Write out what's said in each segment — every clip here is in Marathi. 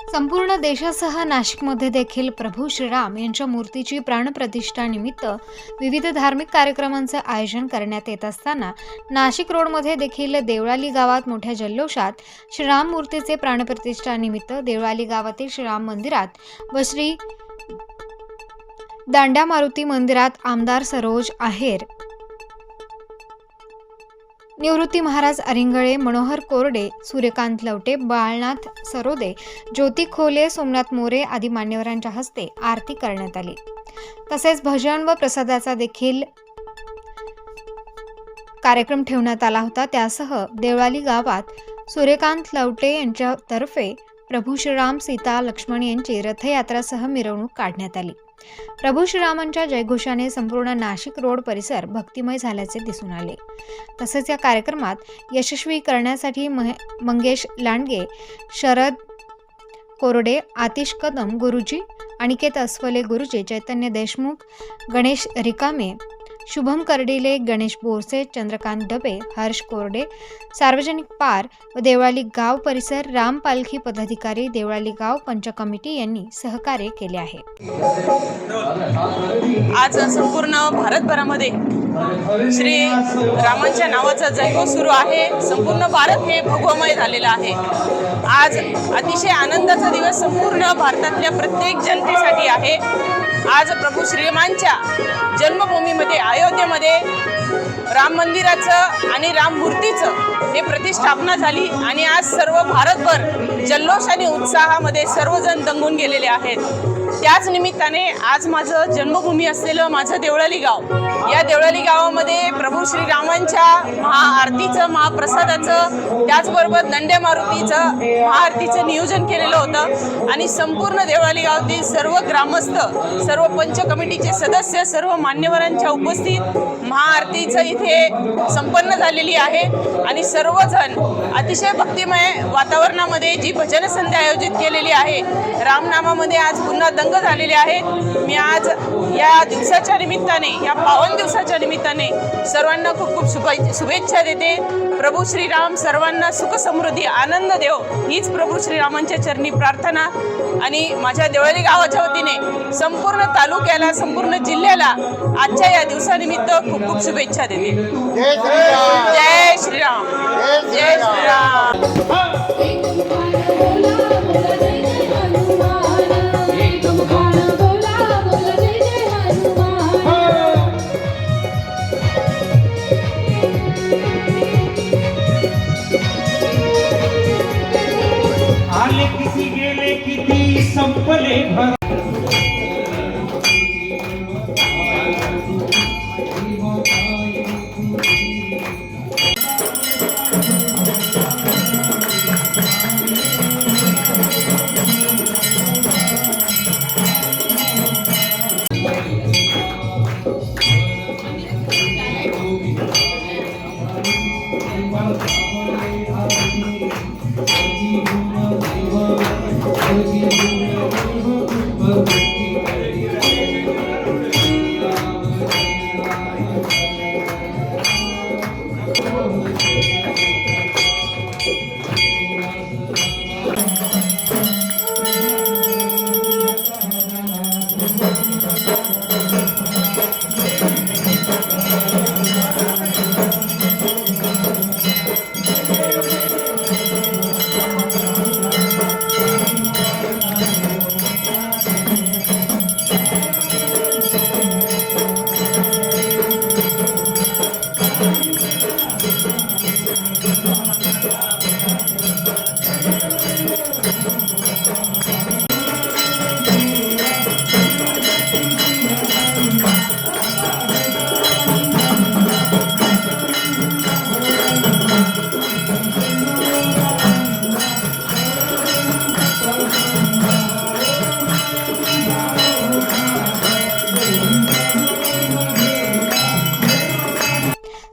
संपूर्ण देशासह नाशिकमध्ये देखील प्रभू श्रीराम यांच्या मूर्तीची प्राणप्रतिष्ठा निमित्त विविध धार्मिक कार्यक्रमांचं आयोजन करण्यात येत असताना नाशिक रोडमध्ये देखील देवळाली गावात मोठ्या जल्लोषात श्रीराम मूर्तीचे प्राणप्रतिष्ठा निमित्त देवळाली गावातील श्रीराम मंदिरात व श्री दांड्या मारुती मंदिरात आमदार सरोज आहेर, निवृत्ती महाराज अरिंगळे, मनोहर कोरडे, सूर्यकांत लवटे, बाळनाथ सरोदे, ज्योती खोले, सोमनाथ मोरे आदी मान्यवरांच्या हस्ते आरती करण्यात आली। तसेच भजन व प्रसादाचा देखील कार्यक्रम ठेवण्यात आला होता। त्यासह देवळाली गावात सूर्यकांत लवटे यांच्यातर्फे प्रभू श्रीराम, सीता, लक्ष्मण यांची रथयात्रासह मिरवणूक काढण्यात आली। प्रभू श्रीरामांच्या जयघोषाने संपूर्ण नाशिक रोड परिसर भक्तिमय झाल्याचे दिसून आले। तसेच या कार्यक्रमात यशस्वी करण्यासाठी मंगेश लांडगे, शरद कोरडे, आतिश कदम गुरुजी, अनिकेत अस्वले गुरुजी, चैतन्य देशमुख, गणेश रिकामे, शुभम कर्डिले, गणेश बोरसे, चंद्रकांत डबे, हर्ष कोरडे, सार्वजनिक पार व देवळाली गाव परिसर राम पालखी पदाधिकारी, देवळाली गाव पंच कमिटी यांनी सहकार्य केले आहे। आज संपूर्ण भारतभरामध्ये श्री रामांच्या नावाचा जयघोष सुरू आहे। संपूर्ण भारत हे भगवमय झालेलं आहे। आज अतिशय आनंदाचा दिवस संपूर्ण भारतातल्या प्रत्येक जनतेसाठी आहे। आज प्रभू श्रीरामांच्या जन्मभूमीमध्ये अयोध्येमध्ये राम मंदिराचं आणि राम मूर्तीचं हे प्रतिष्ठापना झाली आणि आज सर्व भारतभर जल्लोष आणि उत्साहामध्ये सर्वजण दंगून गेलेले आहेत। त्याच निमित्ताने आज माझं जन्मभूमी असलेलं माझं देवळाली गाव, या देवळाली गावामध्ये प्रभू श्रीरामांच्या महाआरतीचं, महाप्रसादाचं, त्याचबरोबर दंड्या मारुतीचं महाआरतीचं नियोजन केलेलं होतं आणि संपूर्ण देवळाली गावातील सर्व ग्रामस्थ, सर्व पंच कमिटीचे सदस्य, सर्व मान्यवरांच्या उपस्थित महाआरतीचं इथे संपन्न झालेली आहे आणि सर्वजण अतिशय भक्तिमय वातावरणामध्ये जी भजन संध्या आयोजित केलेली आहे, रामनामामध्ये आज पुन्हा दंग झालेले आहेत। मी आज या दिवसाच्या निमित्ताने, या पावन दिवसाच्या निमित्ताने सर्वांना खूप खूप शुभेच्छा देते। प्रभू श्रीराम सर्वांना सुख समृद्धी आनंद देव, हीच प्रभू श्रीरामांच्या चरणी प्रार्थना आणि माझ्या देवळाली गावाच्या वतीने संपूर्ण तालुक्याला, संपूर्ण जिल्ह्याला आजच्या या दिवसानिमित्त खूप खूप शुभेच्छा देते। जय श्रीराम, जय श्रीराम। आले किती गेले किती संपले भर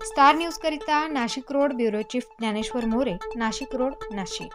स्टार न्यूज करिता Nashik road bureau chief Dnyaneshwar More, Nashik road, Nashik.